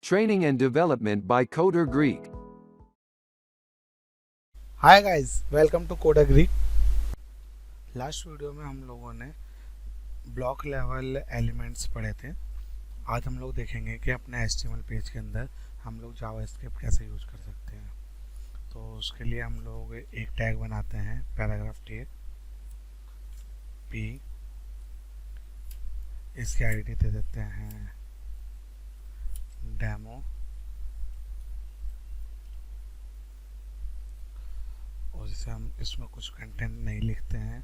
Training and development by Coder Greek. Hi guys, welcome to Coder Greek. Last video में हम लोगों ने block level elements पढ़े थे। आज हम लोग देखेंगे कि अपने HTML पेज के अंदर हम लोग जावास्क्रिप्ट कैसे यूज कर सकते हैं। तो उसके लिए हम लोग एक टैग बनाते हैं, पैराग्राफ टैग पी। इसकी आईडी दे देते हैं डेमो, और इसे हम इसमें कुछ कंटेंट नहीं लिखते हैं।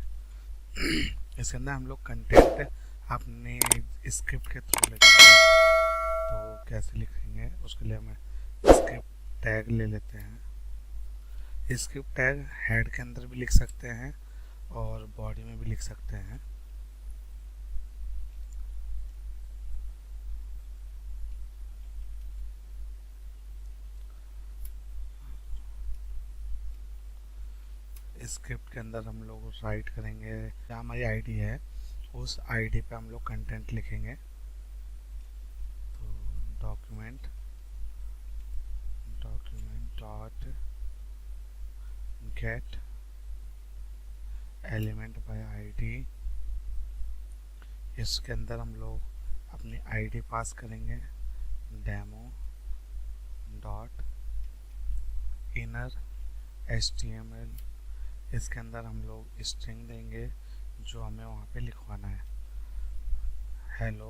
इसके अंदर हम लोग कंटेंट अपने स्क्रिप्ट के थ्रू लिखते हैं। तो कैसे लिखेंगे उसके लिए हमें स्क्रिप्ट टैग ले लेते हैं। स्क्रिप्ट टैग हेड के अंदर भी लिख सकते हैं और बॉडी में भी लिख सकते हैं। स्क्रिप्ट के अंदर हम लोग राइट करेंगे, जहाँ हमारी आईडी है उस आईडी पे हम लोग कंटेंट लिखेंगे। तो document dot gate element by ID. इसके अंदर हम लोग अपनी आईडी पास करेंगे, डेमो डॉट इनर HTML। इसके अंदर हम लोग स्ट्रिंग देंगे जो हमें वहाँ पे लिखवाना है, हेलो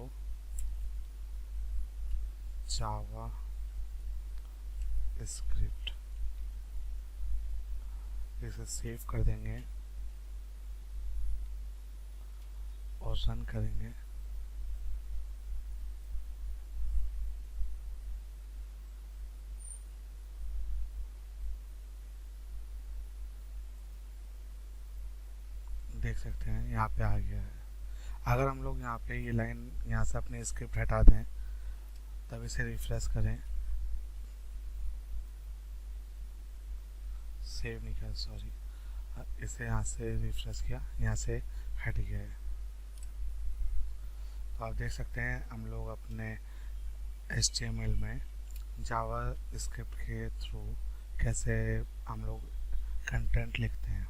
जावा स्क्रिप्ट। इसे सेव कर देंगे और रन करेंगे। देख सकते हैं यहाँ पे आ गया है। अगर हम लोग यहाँ पे ये लाइन यहाँ से अपनी स्क्रिप्ट हटा दें, तब इसे रिफ्रेश करें, सेव नहीं किया, सॉरी, इसे यहाँ से रिफ्रेश किया, यहाँ से हट गया है। तो आप देख सकते हैं हम लोग अपने HTML में जावा स्क्रिप्ट के थ्रू कैसे हम लोग कंटेंट लिखते हैं।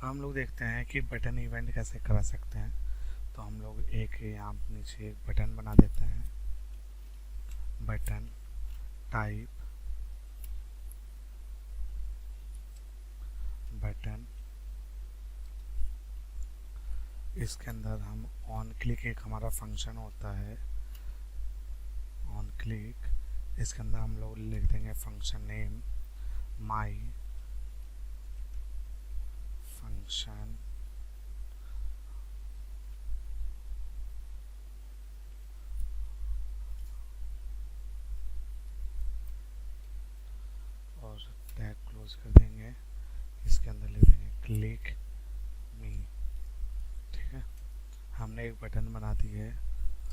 हम लोग देखते हैं कि बटन इवेंट कैसे करा सकते हैं। तो हम लोग एक यहाँ नीचे एक बटन बना देते हैं, बटन टाइप बटन। इसके अंदर हम ऑन क्लिक, एक हमारा फंक्शन होता है ऑन क्लिक। इसके अंदर हम लोग लिख देंगे फंक्शन नेम माई फंक्शन, और टैग क्लोज कर देंगे। इसके अंदर लिख देंगे क्लिक मी। ठीक है, हमने एक बटन बना दी है,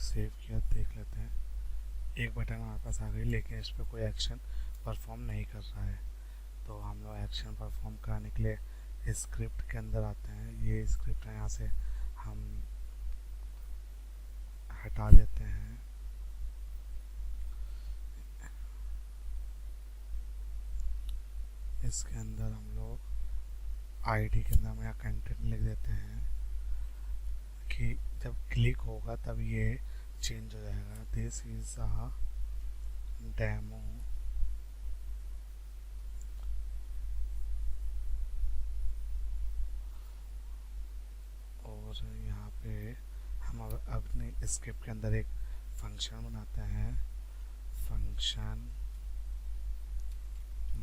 सेव किया, देख लेते हैं। एक बटन हमारे पास आ गई, लेकिन इस पर कोई एक्शन परफॉर्म नहीं कर रहा है। तो हम लोग एक्शन परफॉर्म कराने के लिए स्क्रिप्ट के अंदर आते हैं। ये स्क्रिप्ट है, यहाँ से हम हटा देते हैं। इसके अंदर हम लोग आईडी के अंदर हम यहाँ कंटेंट लिख देते हैं कि जब क्लिक होगा तब ये चेंज हो जाएगा। दिस इज अ डेमो और यहाँ पे हम अपने स्क्रिप्ट के अंदर एक फंक्शन बनाते हैं, फंक्शन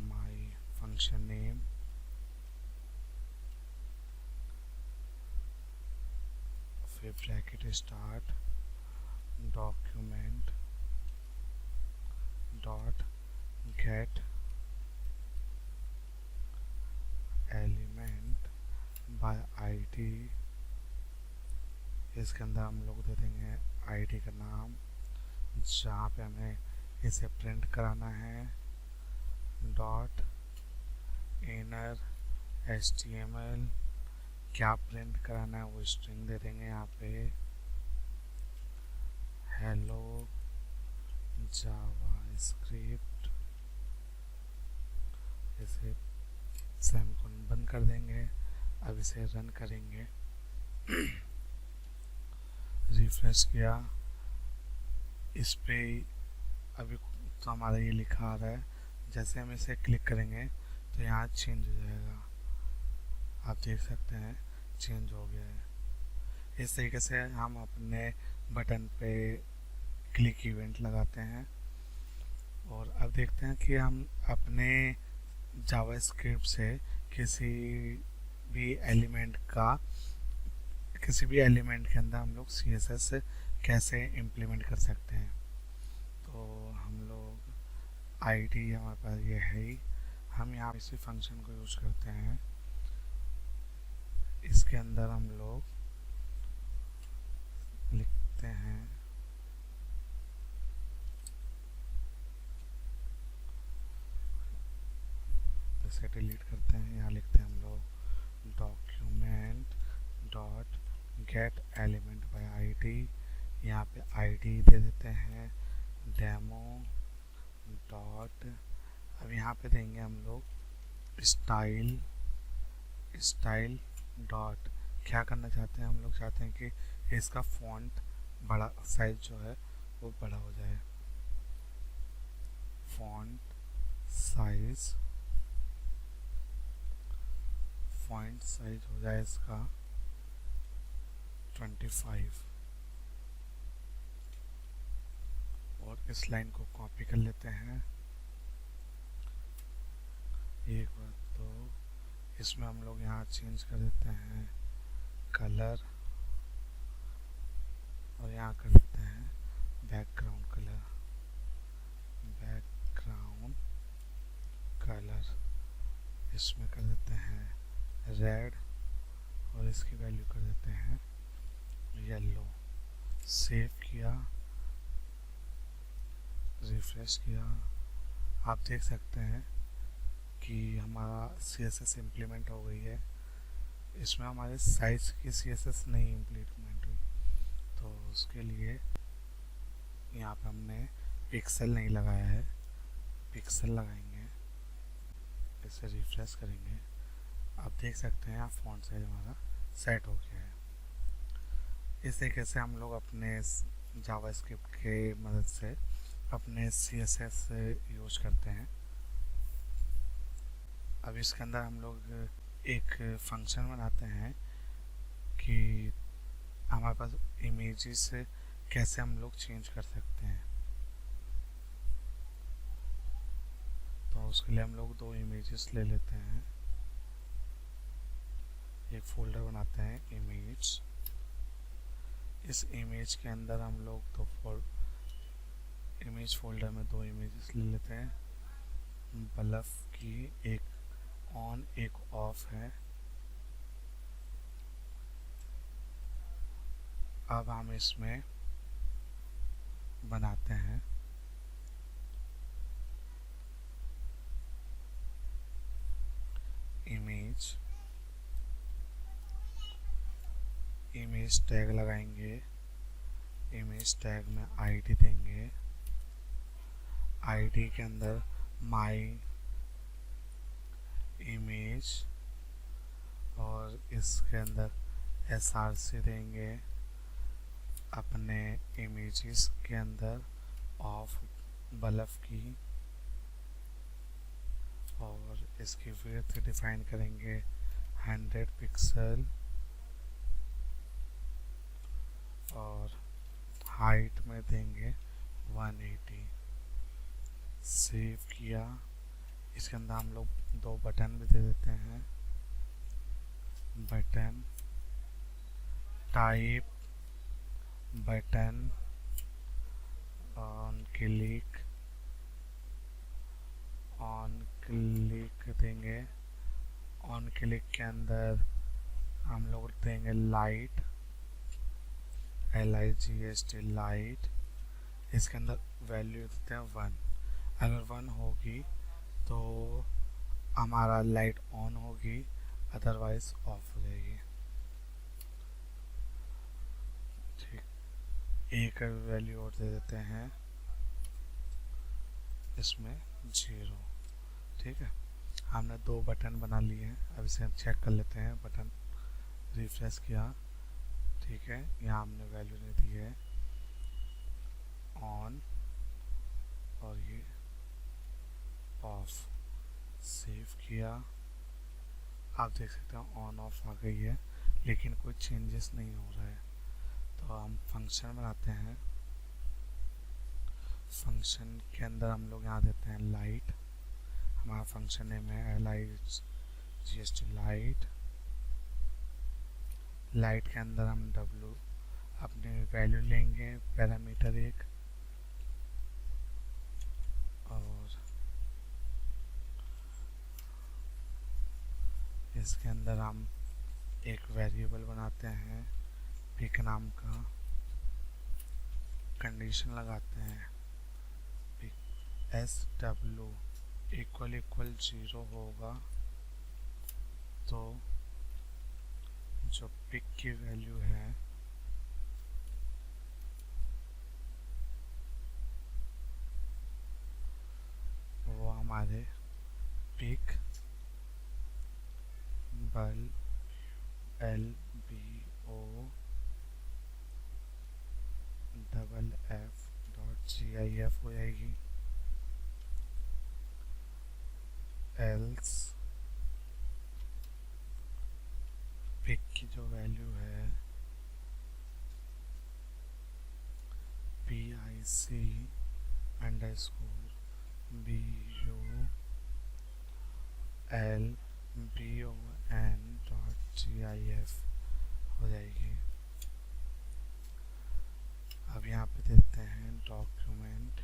माई फंक्शन नेम फिर bracket start document dot gate element by ID. इसके अंदर हम लोग दे देंगे आईडी का नाम, जहाँ पे हमें इसे प्रिंट कराना है, डॉट इनर HTML। क्या प्रिंट कराना है वो स्ट्रिंग दे देंगे यहाँ पे, हेलो जावा स्क्रिप्ट, इसे सेमीकोलन बंद कर देंगे। अब इसे रन करेंगे। रिफ्रेश किया, इस पे अभी तो हमारा ये लिखा आ रहा है। जैसे हम इसे क्लिक करेंगे तो यहाँ चेंज हो जाएगा। आप देख सकते हैं चेंज हो गया है। इस तरीके से हम अपने बटन पे क्लिक इवेंट लगाते हैं। और अब देखते हैं कि हम अपने जावास्क्रिप्ट से किसी भी एलिमेंट के अंदर हम लोग CSS कैसे इम्प्लीमेंट कर सकते हैं। तो हम लोग आईडी हमारे पास ये है ही, हम यहाँ इसी फंक्शन को यूज करते हैं। इसके अंदर हम लोग लिखते हैं इसे डिलीट करते हैं। यहाँ लिखते हैं हम लोग document dot gate element by ID. यहाँ पे आईडी दे देते हैं डेमो डॉट, अब यहाँ पे देंगे हम लोग स्टाइल डॉट। क्या करना चाहते हैं हम लोग, चाहते हैं कि इसका फॉन्ट बड़ा साइज जो है वो बड़ा हो जाए। फॉन्ट साइज हो जाए इसका 25। और इस लाइन को कॉपी कर लेते हैं। एक बार तो इसमें हम लोग यहाँ चेंज कर देते हैं कलर, और यहाँ कर देते हैं बैकग्राउंड कलर। इसमें कर देते हैं रेड और इसकी वैल्यू कर देते हैं येलो। सेव किया, रिफ्रेश किया, आप देख सकते हैं कि हमारा CSS इम्प्लीमेंट हो गई है। इसमें हमारे साइज की CSS नहीं इम्प्लीमेंट हुई, तो उसके लिए यहाँ पे हमने पिक्सल नहीं लगाया है, पिक्सल लगाएंगे। इसे रिफ्रेश करेंगे, आप देख सकते हैं यहाँ फॉन्ट साइज हमारा सेट हो गया है। इस तरीके से हम लोग अपने जावास्क्रिप्ट के मदद से अपने CSS यूज करते हैं। अब इसके अंदर हम लोग एक फंक्शन बनाते हैं कि हमारे पास इमेजेस कैसे हम लोग चेंज कर सकते हैं। तो उसके लिए हम लोग 2 इमेजेस ले लेते हैं, एक फोल्डर बनाते हैं इमेज। इस इमेज के अंदर हम लोग इमेज फोल्डर में 2 इमेजेस ले लेते हैं। बल्ब की एक ऑन एक ऑफ है। अब हम इसमें बनाते हैं इमेज टैग लगाएंगे। इमेज टैग में आईडी देंगे, आईडी के अंदर माय इमेज, और इसके अंदर src देंगे। अपने इमेजेस के अंदर ऑफ बल्ब की, और इसकी विड्थ डिफाइन करेंगे 100 पिक्सल, और हाइट में देंगे 180। सेव किया। इसके अंदर हम लोग 2 बटन भी दे देते हैं। Button type button on click देंगे। ऑन क्लिक के अंदर हम लोग देंगे लाइट LIGHT लाइट। इसके अंदर वैल्यू देते हैं 1। अगर 1 होगी तो हमारा लाइट ऑन होगी, अदरवाइज ऑफ हो जाएगी। ठीक, एक वैल्यू और दे देते हैं इसमें 0। ठीक है, हमने 2 बटन बना लिए हैं। अब इसे हम चेक कर लेते हैं। बटन रिफ्रेश किया, ठीक है, यहाँ हमने वैल्यू नहीं दी है ऑन और ये ऑफ। सेव किया, आप देख सकते हैं ऑन ऑफ आ गई है, लेकिन कोई चेंजेस नहीं हो रहा है। तो हम फंक्शन बनाते हैं। फंक्शन के अंदर हम लोग यहाँ देते हैं लाइट। हमारा फंक्शन नेम है LIGHT लाइट। लाइट के अंदर हम w अपने वैल्यू लेंगे, पैरामीटर एक, और इसके अंदर हम एक वेरिएबल बनाते हैं पिक नाम का। कंडीशन लगाते हैं पिक SW == 0 होगा तो जो पिक की वैल्यू है वो हमारे पिक बल्ब LBOFF.gif हो जाएगी। एल्स पिक की जो वैल्यू है PIC_BULBON.gif हो जाएगी। अब यहाँ पे देते हैं document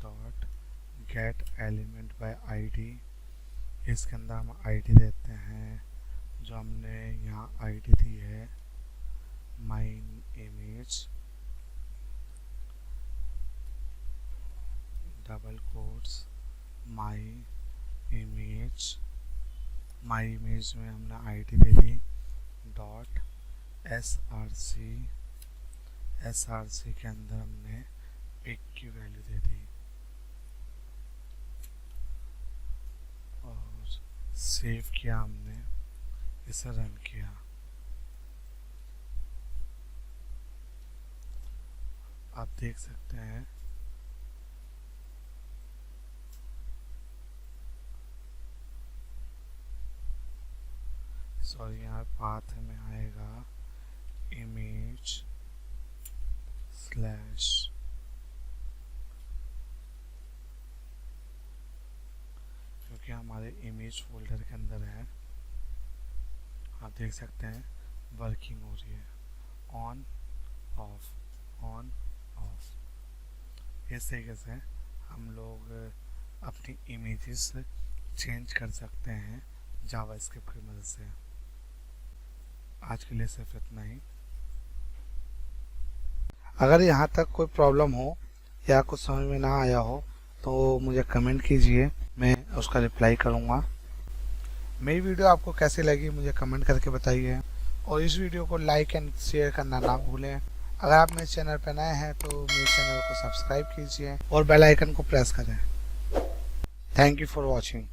dot gate element by ID। इसके अंदर हम ID देते हैं जो हमने यहाँ ID दी है my image double quotes my image में हमने ID दे दी डॉट src के अंदर हमने पिक की वैल्यू दे दी और सेव किया हमने, इसे रन किया। आप देख सकते हैं सॉरी, यहाँ पाथ में आएगा इमेज स्लैश क्योंकि हमारे इमेज फोल्डर के अंदर है। आप देख सकते हैं वर्किंग हो रही है, ऑन ऑफ। इस तरीके से हम लोग अपनी इमेजेस चेंज कर सकते हैं जावास्क्रिप्ट की मदद से। आज के लिए सिर्फ इतना ही। अगर यहाँ तक कोई प्रॉब्लम हो या कुछ समझ में ना आया हो तो मुझे कमेंट कीजिए, मैं उसका रिप्लाई करूँगा। मेरी वीडियो आपको कैसी लगी मुझे कमेंट करके बताइए और इस वीडियो को लाइक एंड शेयर करना ना भूलें। अगर आप मेरे चैनल पर नए हैं तो मेरे चैनल को सब्सक्राइब कीजिए और बेल आइकन को प्रेस करें। Thank you for watching.